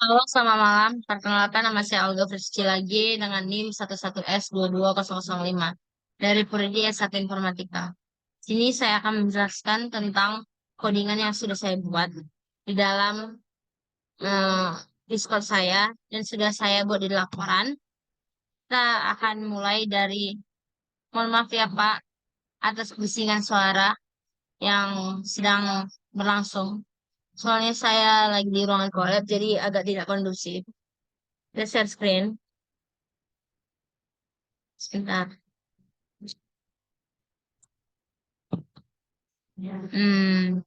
Halo, selamat malam. Perkenalkan nama saya Olga Frisci lagi dengan NIM 11S22005 dari Prodi S1 Informatika. Sini saya akan menjelaskan tentang codingan yang sudah saya buat di dalam eh, Discord saya dan sudah saya buat di laporan. Kita akan mulai dari, mohon maaf ya Pak, atas bisingan suara yang sedang berlangsung. Soalnya saya lagi di ruangan collab, jadi agak tidak kondusif. Kita share screen. Sebentar. Hmm.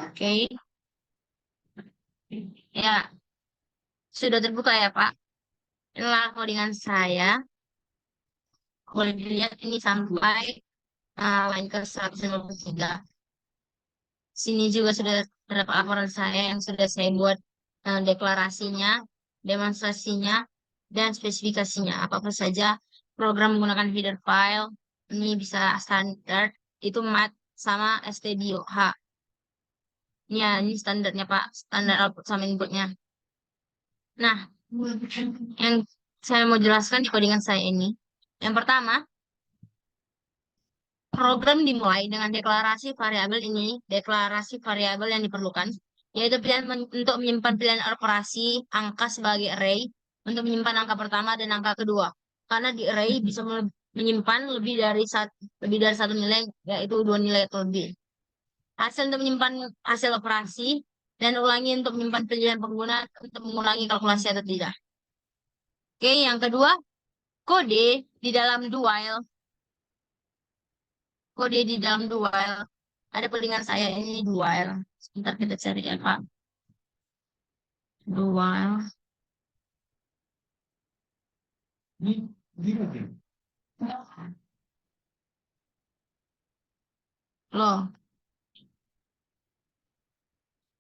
Oke. Ya, sudah terbuka ya, Pak. Inilah codingan saya. Boleh dilihat ini sampai line ke 153. Sini juga sudah terdapat laporan saya yang sudah saya buat deklarasinya, demonstrasinya, dan spesifikasinya. Apa-apa saja program menggunakan header file. Ini bisa standar, itu MAT sama STBIOH. Ya, ini standarnya Pak, standar output sama inputnya. Nah, yang saya mau jelaskan di codingan saya ini. Yang pertama, program dimulai dengan deklarasi variabel ini, deklarasi variabel yang diperlukan, yaitu pilihan untuk menyimpan pilihan operasi angka sebagai array, untuk menyimpan angka pertama dan angka kedua. Karena di array bisa menyimpan lebih dari satu nilai, yaitu dua nilai atau lebih. Hasil untuk menyimpan hasil operasi, dan ulangi untuk menyimpan pilihan pengguna untuk mengulangi kalkulasi atau tidak. Oke, yang kedua, kode di dalam do while. Kode di dalam do while. Ada pelingan saya ini do while. Sebentar kita cari ya, Pak. Do while. Loh.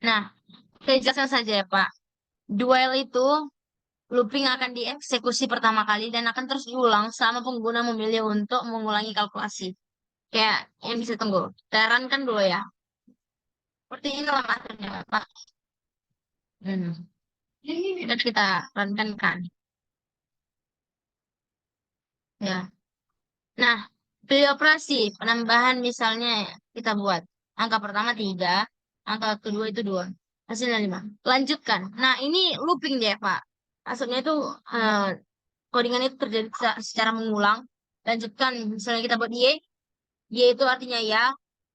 Nah, saya jelaskan saja ya, Pak. Do while itu looping akan dieksekusi pertama kali dan akan terus diulang selama pengguna memilih untuk mengulangi kalkulasi. Kayak yang bisa tunggu. Teran kan dulu ya. Seperti ini lah maksudnya, Pak. Hmm. Dan kita runkan kan. Ya. Nah, pilih operasi, penambahan misalnya kita buat. Angka pertama 3, angka kedua itu 2, hasilnya 5. Lanjutkan. Nah, ini looping deh, Pak. Maksudnya itu eh, codingan itu terjadi secara mengulang. Lanjutkan, misalnya kita buat Y, Y itu artinya ya,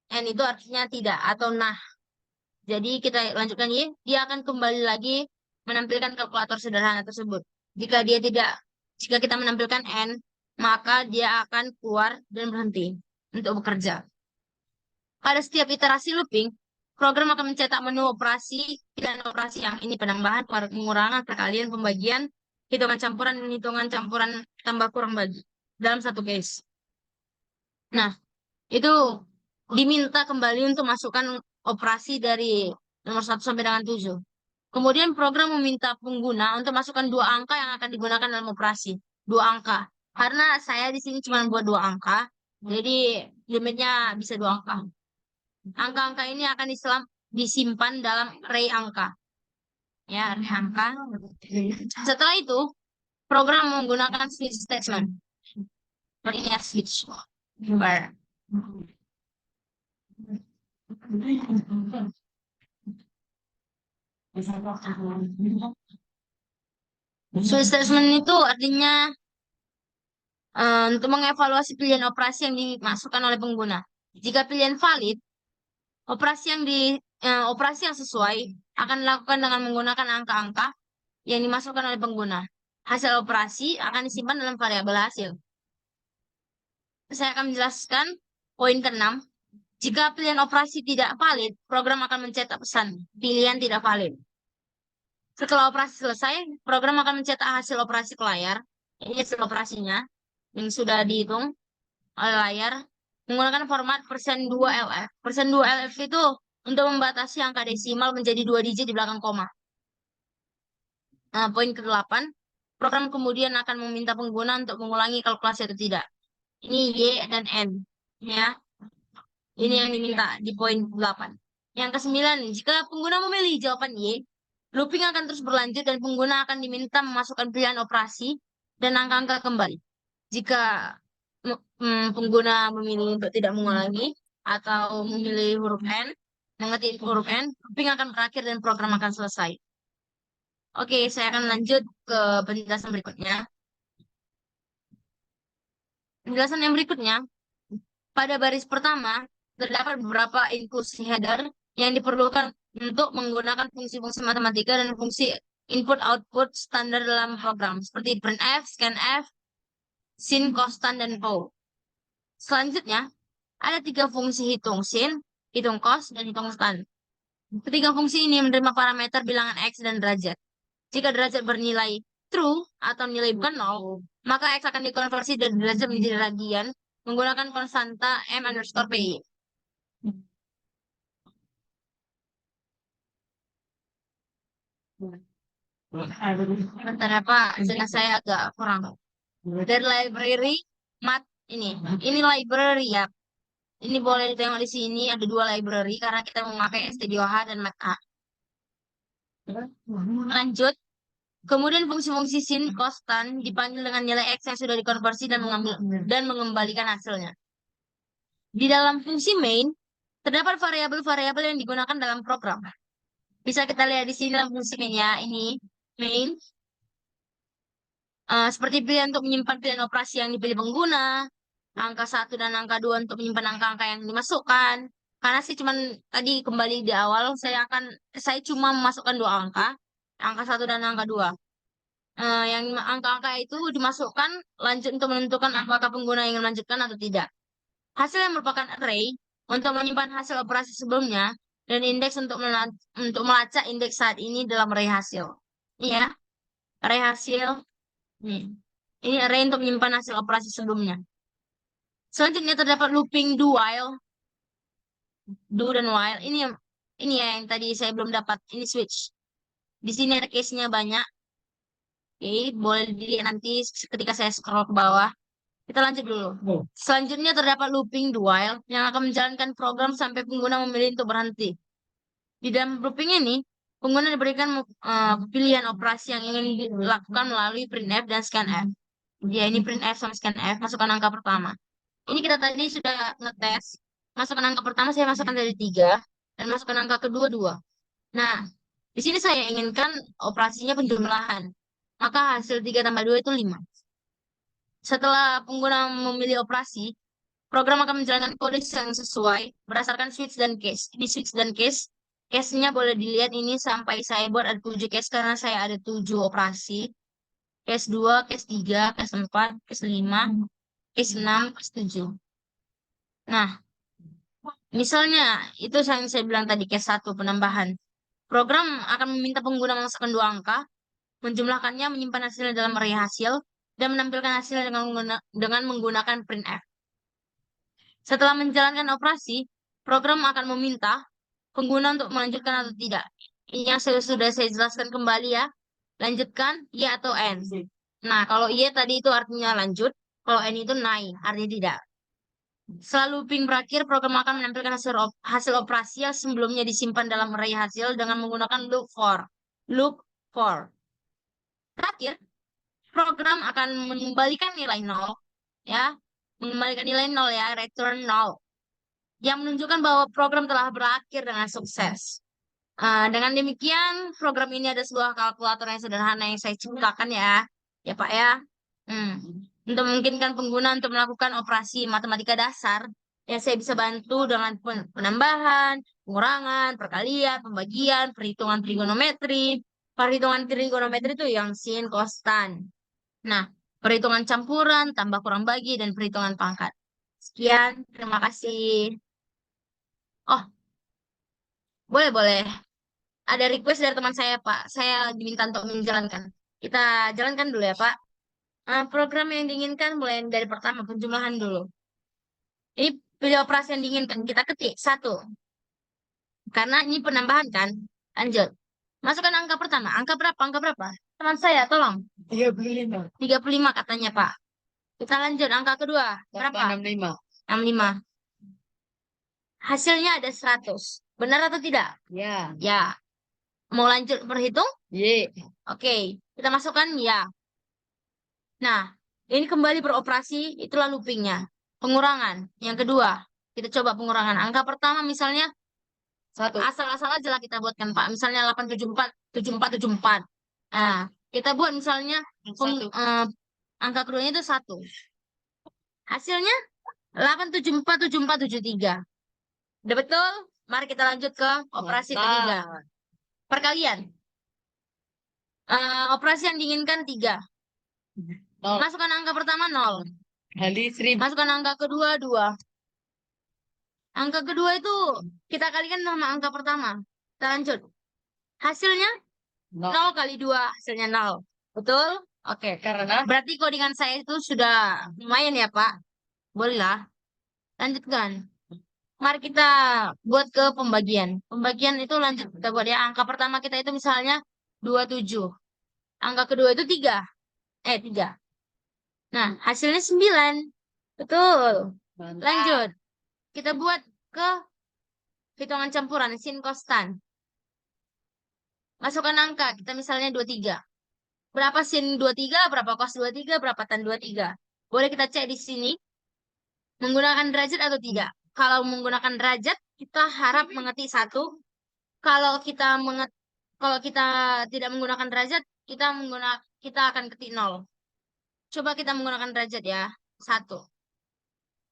N itu artinya tidak atau nah. Jadi kita lanjutkan Y, dia akan kembali lagi menampilkan kalkulator sederhana tersebut. Jika dia tidak, jika kita menampilkan N, maka dia akan keluar dan berhenti untuk bekerja. Pada setiap iterasi looping, program akan mencetak menu operasi dan operasi yang ini penambahan, pengurangan, perkalian, pembagian, hitungan campuran, dan hitungan campuran tambah kurang bagi dalam satu case. Nah, itu diminta kembali untuk masukkan operasi dari nomor 1 sampai dengan 7. Kemudian program meminta pengguna untuk masukkan dua angka yang akan digunakan dalam operasi. Dua angka. Karena saya di sini cuma buat dua angka, jadi limitnya bisa dua angka. Angka-angka ini akan disimpan dalam array angka. Ya, array angka. Setelah itu, program menggunakan switch statement. Seperti ini ya, switch bar. Switch statement itu artinya untuk mengevaluasi pilihan operasi yang dimasukkan oleh pengguna. Jika pilihan valid, operasi yang sesuai akan dilakukan dengan menggunakan angka-angka yang dimasukkan oleh pengguna. Hasil operasi akan disimpan dalam variabel hasil. Saya akan menjelaskan poin ke-6. Jika pilihan operasi tidak valid, program akan mencetak pesan pilihan tidak valid. Setelah operasi selesai, program akan mencetak hasil operasi ke layar. Ini hasil operasinya yang sudah dihitung oleh layar menggunakan format %2 LF. %2 LF itu untuk membatasi angka desimal menjadi 2 digit di belakang koma. poin ke-8, program kemudian akan meminta pengguna untuk mengulangi kalkulasi atau tidak. Ini Y dan N. Ya, ini yang diminta di poin 8. Yang ke-9, jika pengguna memilih jawaban Y, looping akan terus berlanjut dan pengguna akan diminta memasukkan pilihan operasi dan angka-angka kembali. Jika pengguna memilih untuk tidak mengulangi atau memilih huruf N, mengetik huruf N, looping akan berakhir dan program akan selesai. Oke, saya akan lanjut ke penjelasan berikutnya. Penjelasan yang berikutnya, pada baris pertama, terdapat beberapa instruksi header yang diperlukan untuk menggunakan fungsi-fungsi matematika dan fungsi input-output standar dalam program, seperti printf, scanf, sin, konstan, dan pow. Selanjutnya, ada 3 fungsi hitung sin, hitung kos, dan hitung stan. Ketiga fungsi ini menerima parameter bilangan X dan derajat. Jika derajat bernilai true atau nilai bukan 0, maka X akan dikonversi dari derajat menjadi radian menggunakan konstanta M_PI. Sebentar ya Pak, jelas saya agak kurang. Dari library, mat ini library ya. Ini boleh ditengok di sini ada 2 library karena kita memakai stdoh dan mat.a. Lanjut. Kemudian fungsi-fungsi sin, kostan dipanggil dengan nilai X yang sudah dikonversi dan mengembalikan hasilnya. Di dalam fungsi main, terdapat variabel-variabel yang digunakan dalam program. Bisa kita lihat di sini dalam fungsi main ya. Ini main. Seperti pilihan untuk menyimpan pilihan operasi yang dipilih pengguna, angka 1 dan angka 2 untuk menyimpan angka-angka yang dimasukkan. Karena sih cuman tadi kembali di awal, saya cuma memasukkan 2 angka 1 dan angka 2. Yang angka-angka itu dimasukkan lanjut untuk menentukan apakah pengguna ingin melanjutkan atau tidak. Hasil yang merupakan array untuk menyimpan hasil operasi sebelumnya dan indeks untuk melacak indeks saat ini dalam array hasil. Iya, array hasil. Nih. Ini array untuk menyimpan hasil operasi sebelumnya. Selanjutnya terdapat looping do while. Do dan while. Ini ya yang tadi saya belum dapat. Ini switch. Di sini ada case-nya banyak. Oke, boleh dilihat nanti ketika saya scroll ke bawah. Kita lanjut dulu. Selanjutnya terdapat looping do while yang akan menjalankan program sampai pengguna memilih untuk berhenti. Di dalam looping ini, pengguna diberikan pilihan operasi yang ingin dilakukan melalui printf dan scanf. Ya, ini printf sama scanf, masukkan angka pertama. Ini kita tadi sudah ngetes. Masukkan angka pertama saya masukkan dari 3 dan masukkan angka kedua 2. Nah, di sini saya inginkan operasinya penjumlahan. Maka hasil 3 tambah 2 itu 5. Setelah pengguna memilih operasi, program akan menjalankan kode yang sesuai berdasarkan switch dan case. Di switch dan case, case-nya boleh dilihat ini sampai saya buat ada 7 case karena saya ada 7 operasi. Case 2, case 3, case 4, case 5, case 6, case 7. Nah, misalnya itu yang saya bilang tadi case 1 penambahan. Program akan meminta pengguna memasukkan 2 angka, menjumlahkannya, menyimpan hasilnya dalam array hasil, dan menampilkan hasilnya dengan menggunakan printf. Setelah menjalankan operasi, program akan meminta pengguna untuk melanjutkan atau tidak. Ini yang sudah saya jelaskan kembali ya. Lanjutkan, Y atau N. Nah, kalau Y tadi itu artinya lanjut, kalau N itu naik, artinya tidak. Setelah looping berakhir, program akan menampilkan hasil operasi yang sebelumnya disimpan dalam array hasil dengan menggunakan loop for. Loop for. Terakhir, program akan mengembalikan nilai 0, ya. Mengembalikan nilai 0 ya, return 0. Yang menunjukkan bahwa program telah berakhir dengan sukses. Dengan demikian, program ini ada sebuah kalkulator yang sederhana yang saya ciptakan ya. Ya Pak ya. Untuk memungkinkan pengguna untuk melakukan operasi matematika dasar, yang saya bisa bantu dengan penambahan, pengurangan, perkalian, pembagian, perhitungan trigonometri. Perhitungan trigonometri itu yang sin, kostan. Nah, perhitungan campuran, tambah kurang bagi, dan perhitungan pangkat. Sekian, terima kasih. Oh, boleh. Ada request dari teman saya, Pak. Saya diminta untuk menjalankan. Kita jalankan dulu ya, Pak. Program yang diinginkan mulai dari pertama, penjumlahan dulu. Ini pilih operasi yang diinginkan. Kita ketik 1. Karena ini penambahan kan. Lanjut. Masukkan angka pertama. Angka berapa? Angka berapa? Teman saya, tolong. 35. 35 katanya, Pak. Kita lanjut. Angka kedua. Berapa? 65. 65. Hasilnya ada 100. Benar atau tidak? Ya. Ya. Mau lanjut berhitung? Y. Oke. Kita masukkan ya. Nah, ini kembali beroperasi. Itulah loopingnya. Pengurangan. Yang kedua. Kita coba pengurangan. Angka pertama misalnya 1. asal-asal aja lah kita buatkan, Pak. Misalnya 874, 7474. Nah, kita buat misalnya angka keduanya itu 1. Hasilnya 8747473. Udah betul? Mari kita lanjut ke operasi ketiga. Perkalian. Operasi yang diinginkan 3. 0. Masukkan angka pertama 0. Kali 1000. Masukkan angka kedua 2. Angka kedua itu kita kalikan sama angka pertama. Kita lanjut. Hasilnya 0 kali 2. Hasilnya 0. Betul? Oke. Karena Berarti codingan saya itu sudah lumayan ya, Pak. Bolehlah. Lanjutkan. Mari kita buat ke pembagian. Pembagian itu lanjut kita buat ya. Angka pertama kita itu misalnya 27. Angka kedua itu 3. 3. Nah, hasilnya 9. Betul. Lanjut. Kita buat ke hitungan campuran, sin kostan. Masukkan angka. Kita misalnya 23. Berapa sin 23, berapa cos 23, berapa tan 23. Boleh kita cek di sini. Menggunakan derajat atau tidak. Kalau menggunakan derajat, kita harap mengetik 1. Kalau kita tidak menggunakan derajat, kita akan ketik 0. Coba kita menggunakan derajat ya. 1.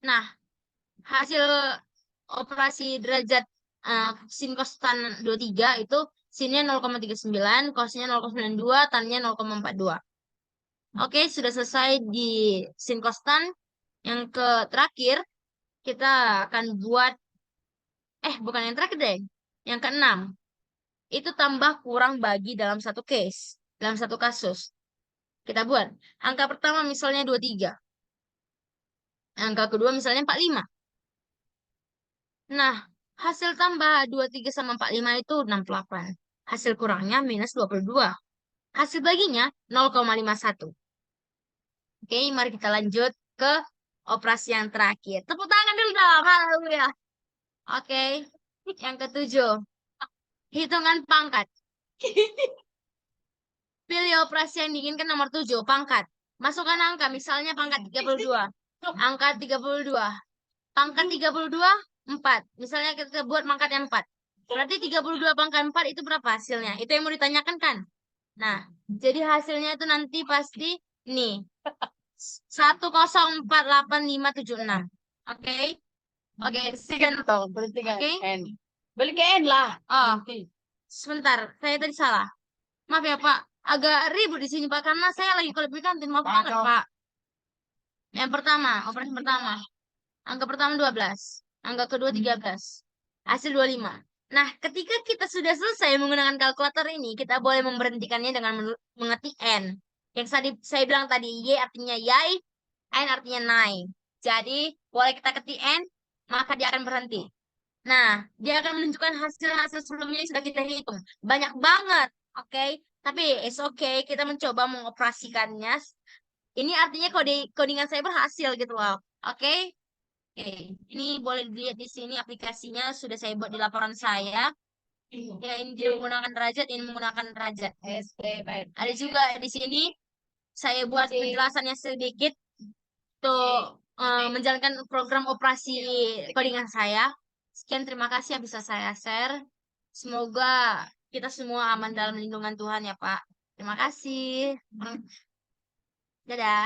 Nah, hasil operasi derajat sin kostan 23 itu sinnya 0,39, cosnya 0,92, tannya 0,42. Oke, sudah selesai di sin kostan. Yang terakhir, kita akan buat, bukan yang terakhir deh. Yang keenam, itu tambah kurang bagi dalam satu case, dalam satu kasus. Kita buat. Angka pertama misalnya 23. Angka kedua misalnya 45. Nah, hasil tambah 23 sama 45 itu 68. Hasil kurangnya minus 22. Hasil baginya 0,51. Oke, mari kita lanjut ke operasi yang terakhir. Tepuk tangan dulu dong. Haleluya. Oke, yang ketujuh. Hitungan pangkat. Pilih operasi yang diinginkan nomor 7, pangkat. Masukkan angka, misalnya pangkat 32. Angka 32. Pangkat 32, 4. Misalnya kita buat pangkat yang 4. Berarti 32 pangkat 4 itu berapa hasilnya? Itu yang mau ditanyakan kan? Nah, jadi hasilnya itu nanti pasti nih. 1048576. Oke? Oke, berarti kan Oke. N. Balik ke N lah. Oh, sebentar. Saya tadi salah. Maaf ya, Pak. Agak ribut di sini, Pak. Karena saya lagi kalau di kantin. Maaf banget, Pak. Yang pertama, operasi pertama. Angka pertama 12. Angka kedua 13. Hasil 25. Nah, ketika kita sudah selesai menggunakan kalkulator ini, kita boleh memberhentikannya dengan mengetik N. Yang tadi saya bilang tadi, Y artinya yai, N artinya nai. Jadi, boleh kita ketik N, maka dia akan berhenti. Nah, dia akan menunjukkan hasil-hasil sebelumnya yang sudah kita hitung. Banyak banget, oke? Tapi it's okay, kita mencoba mengoperasikannya. Ini artinya codingan saya berhasil gitu loh. Oke? Oke, ini boleh dilihat di sini aplikasinya sudah saya buat di laporan saya. Ya, ini dia menggunakan derajat, ini menggunakan derajat. Ada juga di sini saya buat penjelasannya sedikit untuk menjalankan program operasi codingan saya. Sekian, terima kasih yang bisa saya share. Semoga kita semua aman dalam lindungan Tuhan ya, Pak. Terima kasih. Dadah.